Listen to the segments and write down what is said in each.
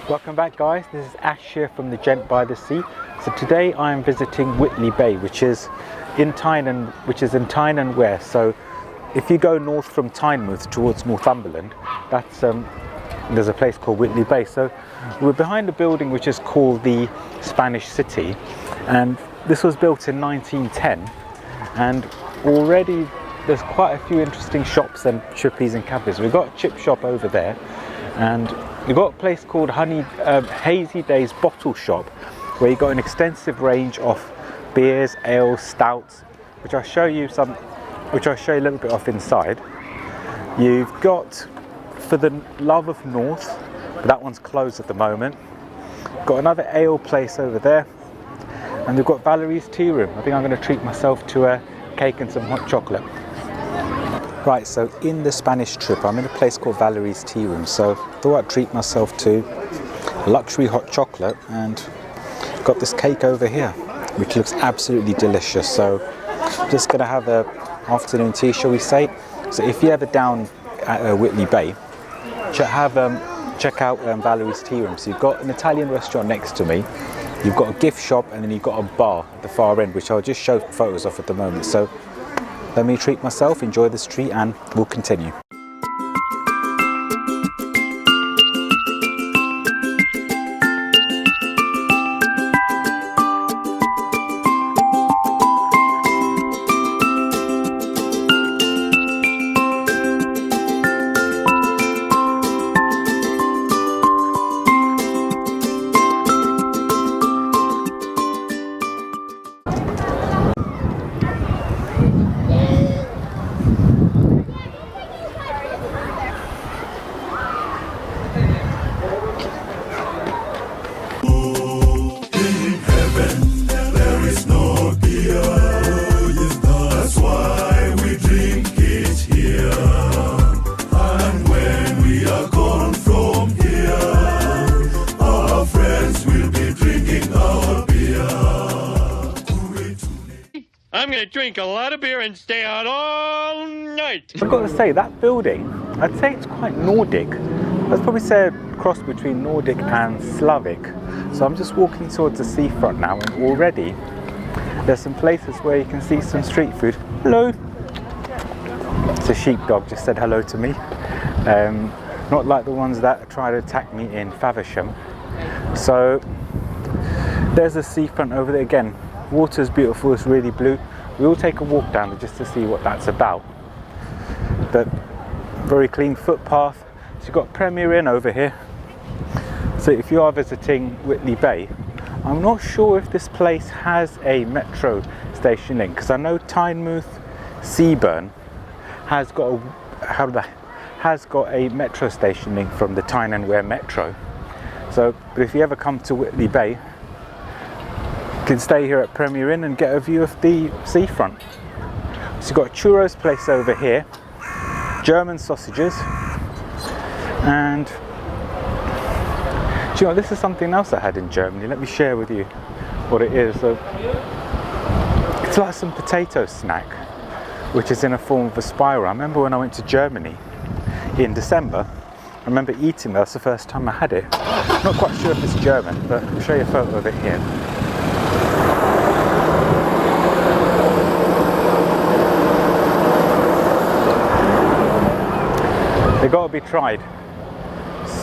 Welcome back, guys. This is Ash here from the Gent by the Sea. So today I am visiting Whitley Bay, which is in Tyne and Wear. So if you go north from Tynemouth towards Northumberland, that's there's a place called Whitley Bay. So we're behind a building which is called the Spanish City, and this was built in 1910. And already there's quite a few interesting shops and chippies and cafes. We've got a chip shop over there, and we've got a place called Hazy Daze bottle shop, where you've got an extensive range of beers, ales, stouts, which I'll show you a little bit of inside. You've got For the Love of North, but that one's closed at the moment. Got another ale place over there, and we've got Valerie's tea room. I think I'm going to treat myself to a cake and some hot chocolate. Right, so in the Spanish trip, I'm in a place called Valerie's tea room, so thought I'd treat myself to luxury hot chocolate, and got this cake over here, which looks absolutely delicious. So I'm just going to have a afternoon tea, shall we say. So if you're ever down at Whitley Bay, check out Valerie's tea room. So you've got an Italian restaurant next to me, you've got a gift shop, and then you've got a bar at the far end, which I'll just show photos of at the moment. So let me treat myself, enjoy this treat, and we'll continue. I'm going to drink a lot of beer and stay out all night. I've got to say, that building, I'd say it's quite Nordic. I'd probably say a cross between Nordic and Slavic. So I'm just walking towards the seafront now, and already there's some places where you can see some street food. Hello! It's a sheepdog, just said hello to me. Not like the ones that try to attack me in Faversham. So there's a seafront over there again. Water's beautiful, it's really blue. We'll take a walk down there just to see what that's about. But very clean footpath. So you've got Premier Inn over here. So if you are visiting Whitley Bay, I'm not sure if this place has a metro station link, because I know Tynemouth Seaburn has got a metro station link from the Tyne and Wear Metro. So, but if you ever come to Whitley Bay, you can stay here at Premier Inn and get a view of the seafront. So you've got a churros place over here, German sausages, and do you know, this is something else I had in Germany. Let me share with you what it is. So it's like some potato snack, which is in a form of a spiral. I remember when I went to Germany in December, I remember eating that. That's the first time I had it. Not quite sure if it's German, but I'll show you a photo of it here. They've got to be tried.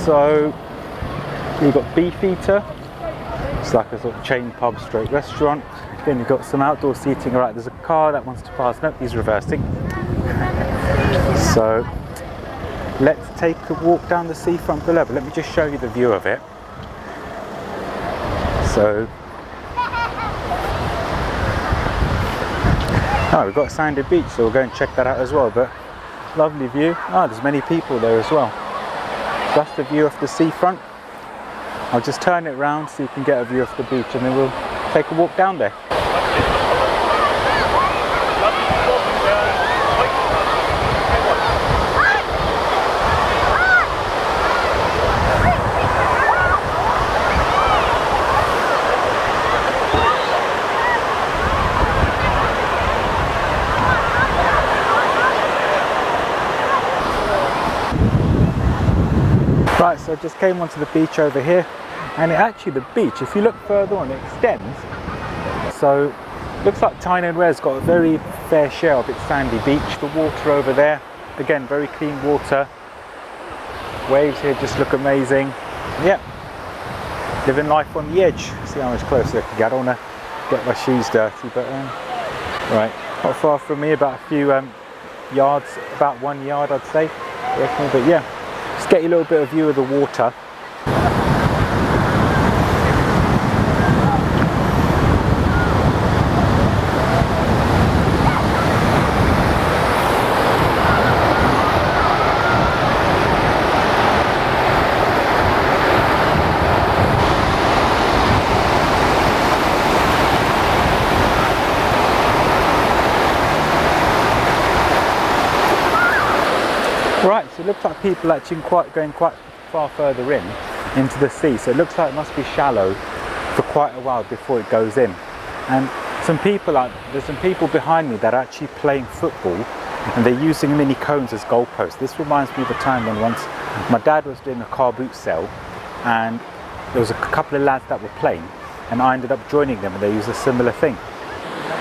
So you've got Beefeater, it's like a sort of chain pub stroke restaurant. Then you've got some outdoor seating. Right, there's a car that wants to pass. No, he's reversing. So let's take a walk down the seafront below, but let me just show you the view of it. So we've got a sandy beach, so we'll go and check that out as well. But lovely view. There's many people there as well. So that's the view of the seafront. I'll just turn it around so you can get a view of the beach, and then we'll take a walk down there. Right, so I just came onto the beach over here, and the beach, if you look further on, it extends. So looks like Tyne and Wear's got a very fair share of its sandy beach. The water over there, again, very clean water. Waves here just look amazing. Yep, living life on the edge. See how much closer I can get. I don't want to get my shoes dirty, but right, not far from me, about a few yards, about 1 yard I'd say. But yeah, just get you a little bit of view of the water. Right, so it looks like people actually going quite far further into the sea. So it looks like it must be shallow for quite a while before it goes in. And there's some people behind me that are actually playing football, and they're using mini cones as goalposts. This reminds me of the time when once my dad was doing a car boot sale, and there was a couple of lads that were playing, and I ended up joining them, and they used a similar thing.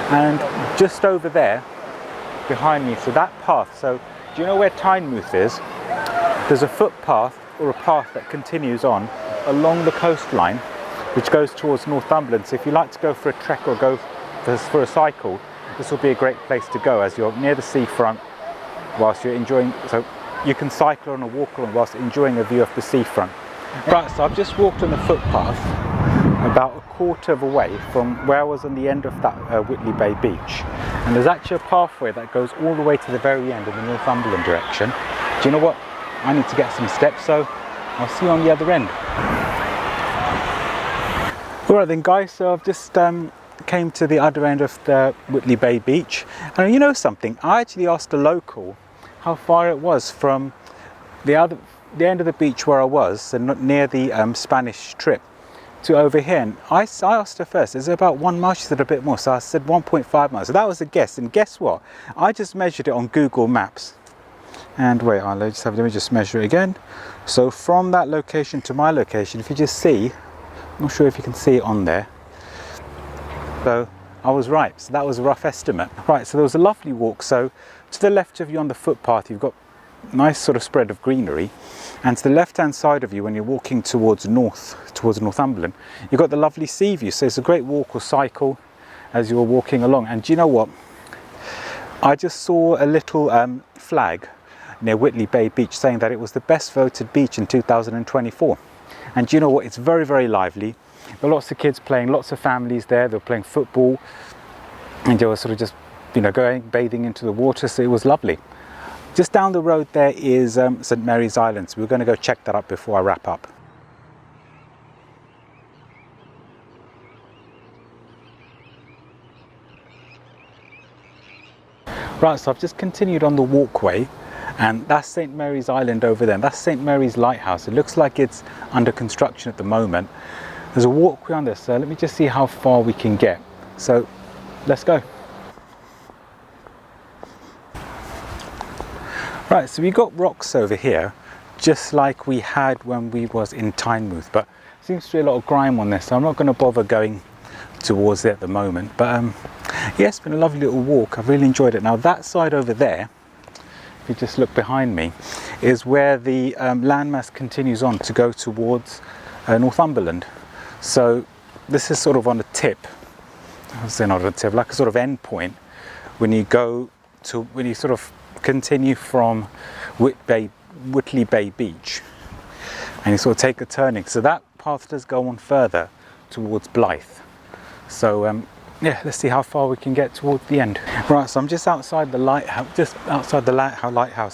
And just over there behind me, so that path, so do you know where Tynemouth is? There's a footpath or a path that continues on along the coastline, which goes towards Northumberland. So if you like to go for a trek or go for a cycle, this will be a great place to go, as you're near the seafront whilst you're enjoying. So you can cycle on or walk along whilst enjoying a view of the seafront. Right, so I've just walked on the footpath about a quarter of a way from where I was on the end of that Whitley Bay beach, and there's actually a pathway that goes all the way to the very end in the Northumberland direction. Do you know what? I need to get some steps, so I'll see you on the other end. Alright then guys, so I've just came to the other end of the Whitley Bay beach, and you know something, I actually asked a local how far it was from the end of the beach where I was, and near the Spanish Strip, to over here. And I asked her first, is it about 1 mile? She said a bit more, so I said 1.5 miles. So that was a guess, and guess what? I just measured it on Google Maps. And wait, let me just measure it again. So from that location to my location, if you just see, I'm not sure if you can see it on there. So I was right, so that was a rough estimate. Right, so there was a lovely walk. So to the left of you on the footpath, you've got a nice sort of spread of greenery. And to the left hand side of you, when you're walking towards Northumberland, you've got the lovely sea view. So it's a great walk or cycle as you're walking along. And do you know what? I just saw a little flag near Whitley Bay Beach saying that it was the best voted beach in 2024. And do you know what? It's very, very lively. There are lots of kids playing, lots of families there. They were playing football, and they were sort of just, going bathing into the water. So it was lovely. Just down the road there is St Mary's Island, so we're going to go check that up before I wrap up. Right, so I've just continued on the walkway, and that's St Mary's Island over there. That's St Mary's Lighthouse. It looks like it's under construction at the moment. There's a walkway on this, so let me just see how far we can get. So let's go. Right, so we got rocks over here, just like we had when we was in Tynemouth, but seems to be a lot of grime on this, so I'm not going to bother going towards it at the moment. But yeah, it's been a lovely little walk. I've really enjoyed it. Now that side over there, if you just look behind me, is where the landmass continues on to go towards Northumberland. So this is sort of on a tip, I was saying not on a tip, like a sort of end point when you sort of continue from Whitley Bay Beach, and you sort of take a turning. So that path does go on further towards Blythe. So yeah, let's see how far we can get towards the end. Right, so I'm just outside the lighthouse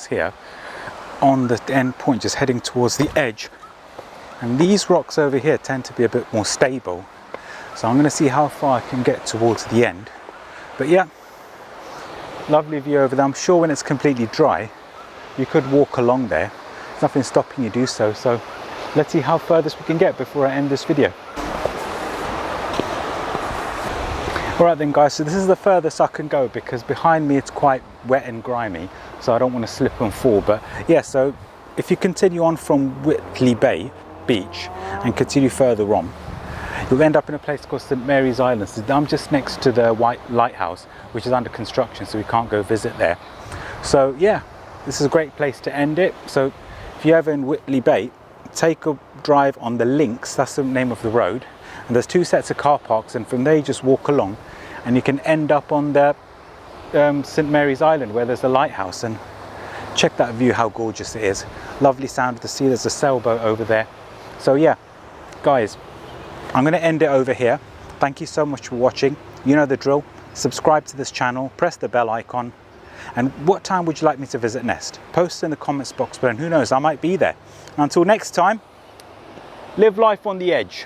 here, on the end point, just heading towards the edge. And these rocks over here tend to be a bit more stable, so I'm going to see how far I can get towards the end. But yeah, lovely view over there. I'm sure when it's completely dry, you could walk along there. There's nothing stopping you do so. So let's see how furthest we can get before I end this video. Alright then guys, so this is the furthest I can go, because behind me it's quite wet and grimy, so I don't want to slip and fall. But yeah, so if you continue on from Whitley Bay Beach and continue further on, you'll end up in a place called St Mary's Island. So I'm just next to the Lighthouse, which is under construction, so we can't go visit there. So yeah, this is a great place to end it. So if you're ever in Whitley Bay, take a drive on the Links, that's the name of the road, and there's 2 sets of car parks, and from there you just walk along and you can end up on the St Mary's Island where there's a lighthouse, and check that view, how gorgeous it is. Lovely sound of the sea. There's a sailboat over there. So yeah, guys, I'm going to end it over here. Thank you so much for watching. You know the drill. Subscribe to this channel, press the bell icon. And what time would you like me to visit next? Post in the comments box below, and who knows, I might be there. And until next time, live life on the edge.